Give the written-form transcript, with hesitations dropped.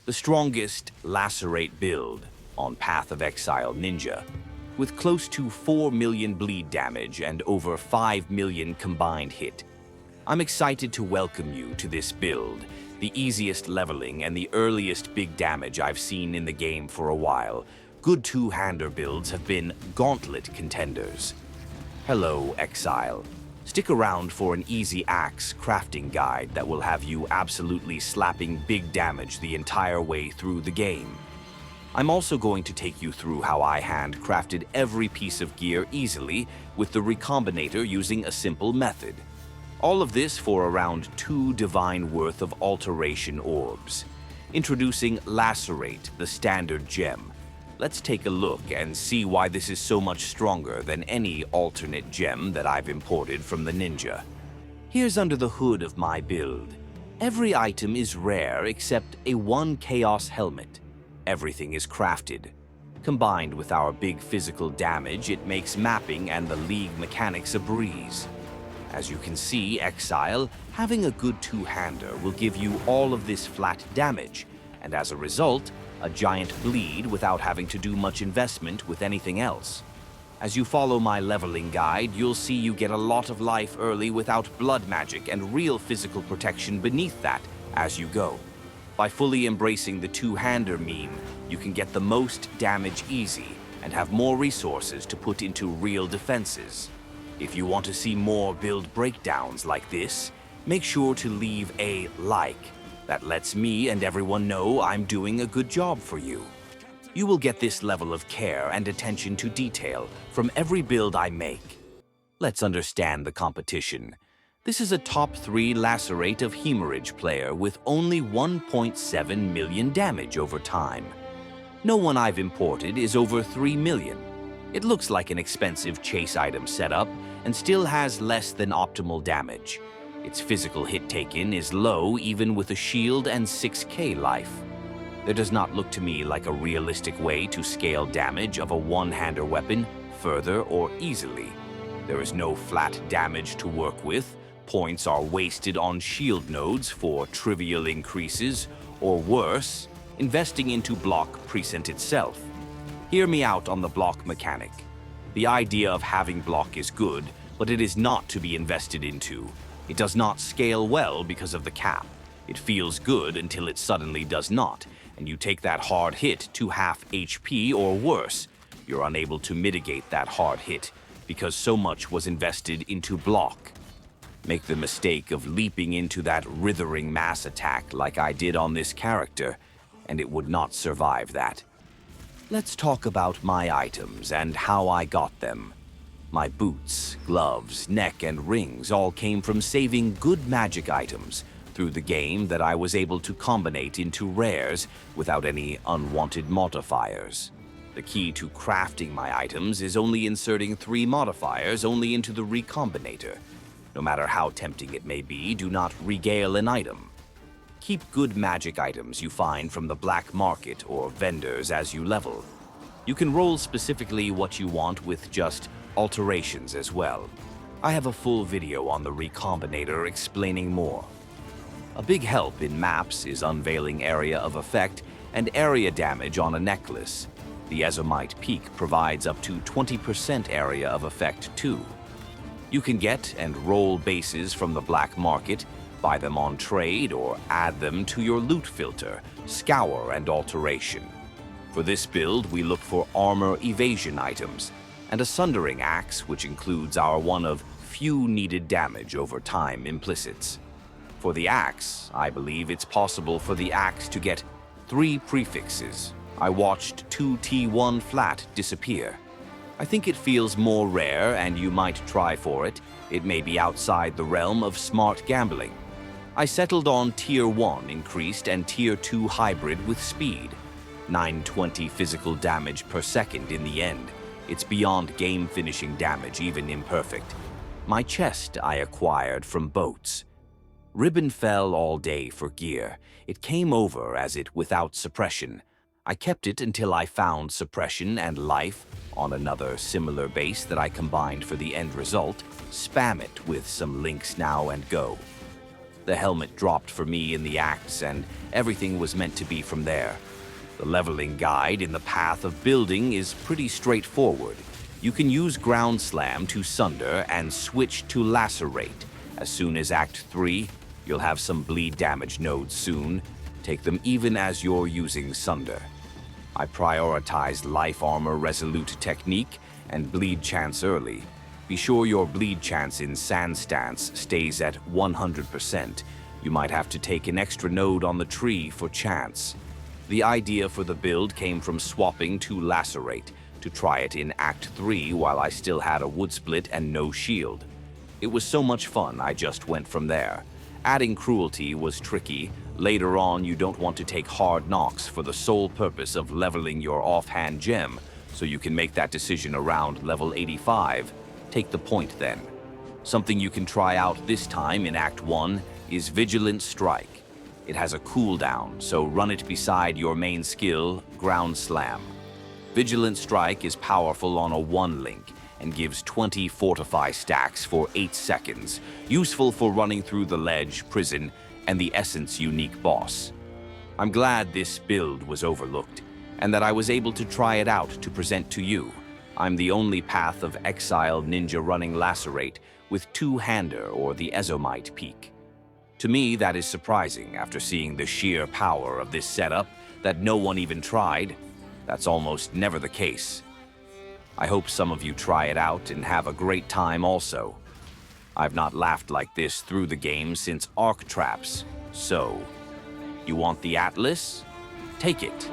the strongest Lacerate build on Path of Exile Ninja, with close to 4 million bleed damage and over 5 million combined hit. I'm excited to welcome you to this build, the easiest leveling and the earliest big damage I've seen in the game for a while. Good two-hander builds have been gauntlet contenders. Hello, Exile. Stick around for an easy axe crafting guide that will have you absolutely slapping big damage the entire way through the game. I'm also going to take you through how I handcrafted every piece of gear easily with the Recombinator using a simple method. All of this for around 2 divine worth of alteration orbs. Introducing Lacerate, the standard gem. Let's take a look and see why this is so much stronger than any alternate gem that I've imported from the ninja. Here's under the hood of my build. Every item is rare except a 1 Chaos helmet. Everything is crafted. Combined with our big physical damage, it makes mapping and the League mechanics a breeze. As you can see, Exile, having a good two-hander will give you all of this flat damage, and as a result, a giant bleed without having to do much investment with anything else. As you follow my leveling guide, you'll see you get a lot of life early without blood magic and real physical protection beneath that as you go. By fully embracing the two-hander meme, you can get the most damage easy and have more resources to put into real defenses. If you want to see more build breakdowns like this, make sure to leave a like. That lets me and everyone know I'm doing a good job for you. You will get this level of care and attention to detail from every build I make. Let's understand the competition. This is a top 3 Lacerate of Hemorrhage player with only 1.7 million damage over time. No one I've imported is over 3 million. It looks like an expensive chase item setup and still has less than optimal damage. Its physical hit taken is low even with a shield and 6k life. There does not look to me like a realistic way to scale damage of a one-hander weapon further or easily. There is no flat damage to work with. Points are wasted on shield nodes for trivial increases, or worse, investing into block present itself. Hear me out on the block mechanic. The idea of having block is good, but it is not to be invested into. It does not scale well because of the cap. It feels good until it suddenly does not, and you take that hard hit to half HP or worse. You're unable to mitigate that hard hit because so much was invested into block. Make the mistake of leaping into that withering mass attack like I did on this character, and it would not survive that. Let's talk about my items and how I got them. My boots, gloves, neck, and rings all came from saving good magic items through the game that I was able to combinate into rares without any unwanted modifiers. The key to crafting my items is only inserting 3 modifiers only into the Recombinator. No matter how tempting it may be, do not regale an item. Keep good magic items you find from the black market or vendors as you level. You can roll specifically what you want with just alterations as well. I have a full video on the Recombinator explaining more. A big help in maps is unveiling area of effect and area damage on a necklace. The Ezomite Peak provides up to 20% area of effect too. You can get and roll bases from the black market, buy them on trade, or add them to your loot filter, scour, and alteration. For this build, we look for armor evasion items, and a Sundering Axe, which includes our one of few needed damage over time implicits. For the axe, I believe it's possible for the axe to get 3 prefixes. I watched 2 T1 flat disappear. I think it feels more rare and you might try for it. It may be outside the realm of smart gambling. I settled on Tier 1 increased and Tier 2 hybrid with speed. 920 physical damage per second in the end. It's beyond game-finishing damage, even imperfect. My chest I acquired from boats. Ribbon fell all day for gear. It came over as it without suppression. I kept it until I found suppression and life on another similar base that I combined for the end result. Spam it with some links now and go. The helmet dropped for me in the acts, and everything was meant to be from there. The leveling guide in the path of building is pretty straightforward. You can use Ground Slam to Sunder and switch to Lacerate. As soon as Act 3, you'll have some bleed damage nodes soon. Take them even as you're using Sunder. I prioritized Life Armor Resolute technique and bleed chance early. Be sure your bleed chance in Sand Stance stays at 100%. You might have to take an extra node on the tree for chance. The idea for the build came from swapping to Lacerate to try it in Act 3 while I still had a wood split and no shield. It was so much fun, I just went from there. Adding cruelty was tricky. Later on, you don't want to take hard knocks for the sole purpose of leveling your offhand gem, so you can make that decision around level 85. Take the point then. Something you can try out this time in Act 1 is Vigilant Strike. It has a cooldown, so run it beside your main skill, Ground Slam. Vigilant Strike is powerful on a 1 link and gives 20 Fortify stacks for 8 seconds, useful for running through the Ledge, Prison, and the Essence unique boss. I'm glad this build was overlooked, and that I was able to try it out to present to you. I'm the only Path of Exile ninja running Lacerate with 2-hander or the Ezomite peak. To me, that is surprising after seeing the sheer power of this setup that no one even tried. That's almost never the case. I hope some of you try it out and have a great time also. I've not laughed like this through the game since Arc Traps. So, you want the Atlas? Take it.